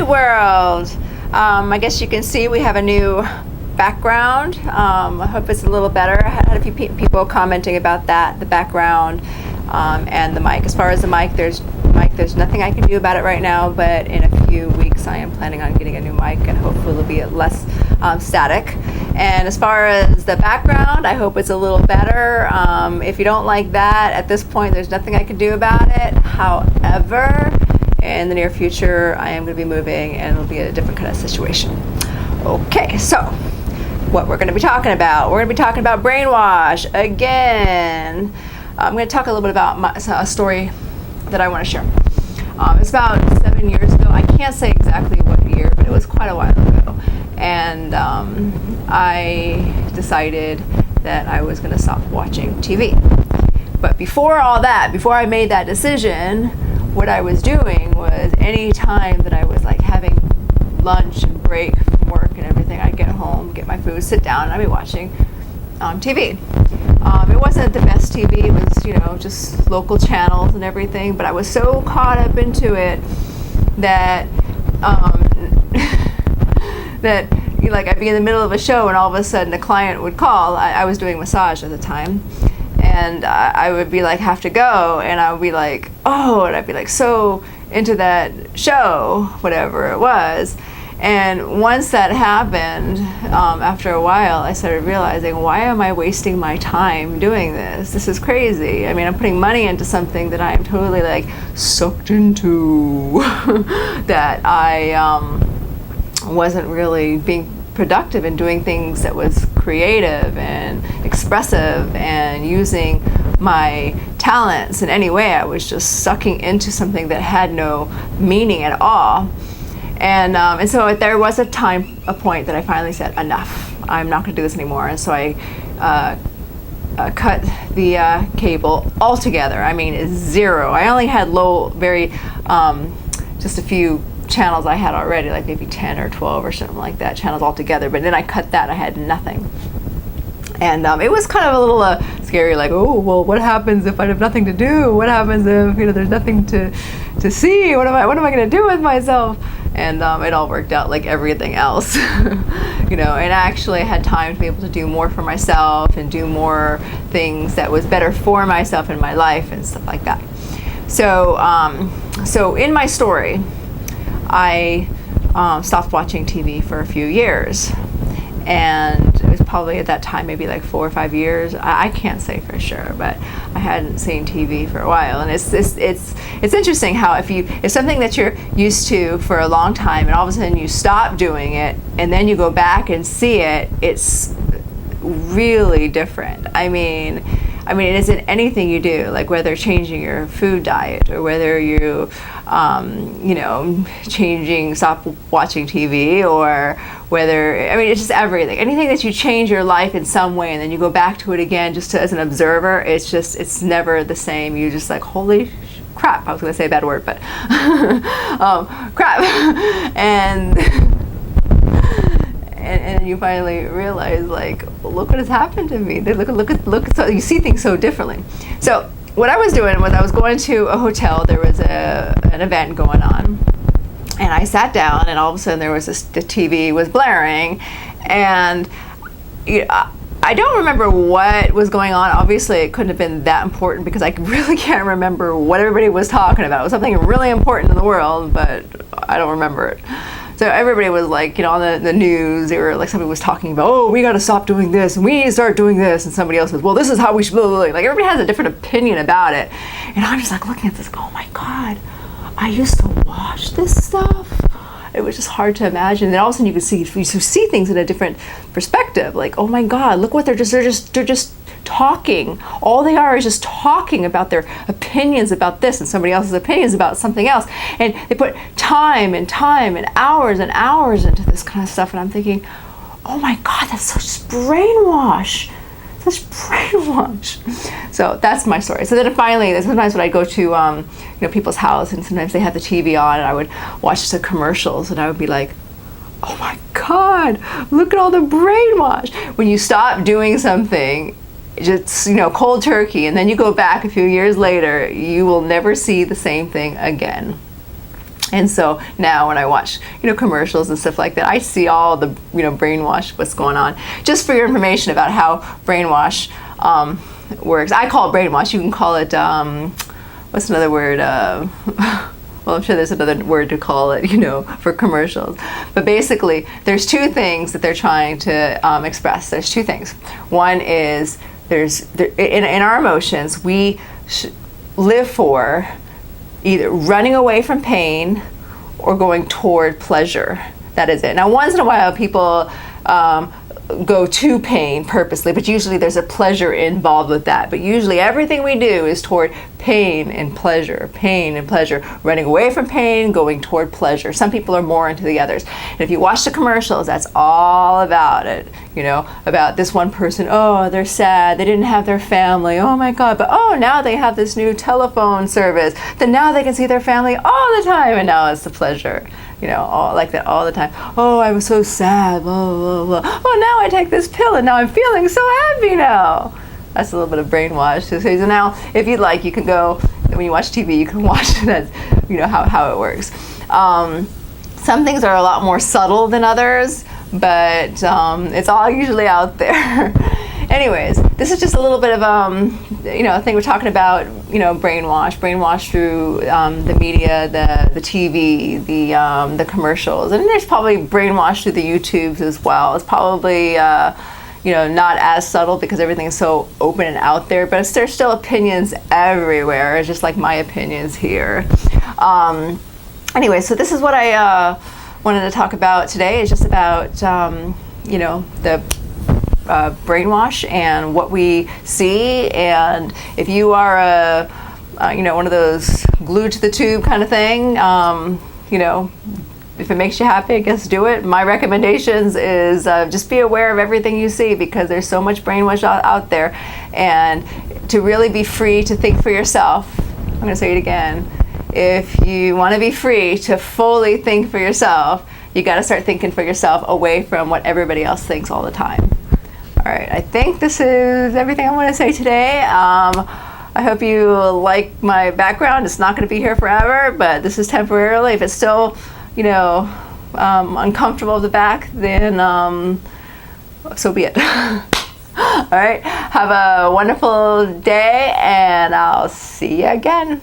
Hi world. I guess you can see we have a new background. I hope it's a little better. I had a few people commenting about that, the background and the mic. As far as the mic, there's nothing I can do about it right now, but in a few weeks I am planning on getting a new mic and hopefully it'll be less static. And as far as the background, I hope it's a little better. If you don't like that, at this point there's nothing I can do about it. However, in the near future I am going to be moving and it'll be a different kind of situation. Okay, so what we're going to be talking about. We're going to be talking about brainwash again. I'm going to talk a little bit about a story that I want to share. It's about 7 years ago. I can't say exactly what year, but it was quite a while ago. And I decided that I was going to stop watching TV. But before all that, before I made that decision, what I was doing was any time that I was like having lunch and break from work and everything, I'd get home, get my food, sit down, and I'd be watching TV. It wasn't the best TV. It was, just local channels and everything. But I was so caught up into it that I'd be in the middle of a show and all of a sudden a client would call. I was doing massage at the time, and I would be like, have to go, and I would be like, oh, and I'd be like so into that show, whatever it was. And once that happened, after a while, I started realizing, why am I wasting my time doing this? This is crazy. I mean, I'm putting money into something that I am totally like sucked into, that I wasn't really being productive in doing things that was creative and expressive and using my talents in any way. I was just sucking into something that had no meaning at all. And so there was a point that I finally said, enough. I'm not going to do this anymore. And so I cut the cable altogether. I mean, zero. I only had just a few channels I had already, like maybe 10 or 12 or something like that, channels altogether. But then I cut that. I had nothing. And it was kind of a little scary, like, oh, well, what happens if I have nothing to do? What happens if there's nothing to see? What am I going to do with myself? And it all worked out like everything else, and I actually had time to be able to do more for myself and do more things that was better for myself in my life and stuff like that. So in my story, I stopped watching TV for a few years. And it was probably at that time maybe like 4 or 5 years. I can't say for sure, but I hadn't seen TV for a while. And it's interesting how if something that you're used to for a long time and all of a sudden you stop doing it and then you go back and see it, it's really different. I mean, it isn't anything you do, like whether changing your food diet or whether you, stop watching TV, or whether, it's just everything. Anything that you change your life in some way and then you go back to it again just as an observer, it's never the same. You just like, holy crap. I was going to say a bad word, but crap. And you finally realize, like, look what has happened to me. Look. So you see things so differently. So what I was doing was I was going to a hotel. There was an event going on, and I sat down, and all of a sudden there was the TV was blaring, and I don't remember what was going on. Obviously, it couldn't have been that important because I really can't remember what everybody was talking about. It was something really important in the world, but I don't remember it. So everybody was like, on the news, they were like, somebody was talking about, oh, we got to stop doing this and we need to start doing this. And somebody else was, well, this is how we should, like everybody has a different opinion about it. And I'm just like looking at this, oh my God, I used to watch this stuff. It was just hard to imagine. And then all of a sudden you see things in a different perspective. Like, oh my God, look what they're just talking. All they are is just talking about their opinions about this and somebody else's opinions about something else. And they put time and hours and hours into this kind of stuff. And I'm thinking, oh my God, that's such brainwash. Such brainwash. So that's my story. So then finally, sometimes when I go to people's house and sometimes they have the TV on and I would watch the commercials and I would be like, oh my God, look at all the brainwash. When you stop doing something, just cold turkey, and then you go back a few years later, you will never see the same thing again. And so now when I watch, commercials and stuff like that, I see all the, brainwash, what's going on. Just for your information about how brainwash works. I call it brainwash. You can call it, what's another word? Well, I'm sure there's another word to call it, for commercials. But basically, there's two things that they're trying to express. There's two things. One is in our emotions, we live for either running away from pain or going toward pleasure. That is it. Now, once in a while, people go to pain purposely, but usually there's a pleasure involved with that. But usually everything we do is toward pain and pleasure, running away from pain, going toward pleasure. Some people are more into the others. And if you watch the commercials, that's all about it, about this one person, oh, they're sad, they didn't have their family, oh my God, but oh, now they have this new telephone service, then now they can see their family all the time, and now it's the pleasure. All like that all the time. Oh, I was so sad. Blah, blah, blah. Oh, now I take this pill and now I'm feeling so happy now. That's a little bit of brainwash. So now, if you'd like, you can go, when you watch TV, you can watch that, how it works. Some things are a lot more subtle than others, but it's all usually out there. Anyways, this is just a little bit of a thing we're talking about, brainwash through the media, the TV, the commercials, and there's probably brainwash through the YouTubes as well. It's probably not as subtle because everything is so open and out there, but there's still opinions everywhere. It's just like my opinions here. Anyway, so this is what I wanted to talk about today. Is just about the brainwash and what we see, and if you are one of those glued to the tube kind of thing, if it makes you happy, I guess do it. My recommendations is just be aware of everything you see, because there's so much brainwash out there, and to really be free to think for yourself. I'm going to say it again. If you want to be free to fully think for yourself, you got to start thinking for yourself away from what everybody else thinks all the time. All right, I think this is everything I want to say today. I hope you like my background. It's not going to be here forever, but this is temporarily. If it's still, uncomfortable at the back, then so be it. All right, have a wonderful day, and I'll see you again.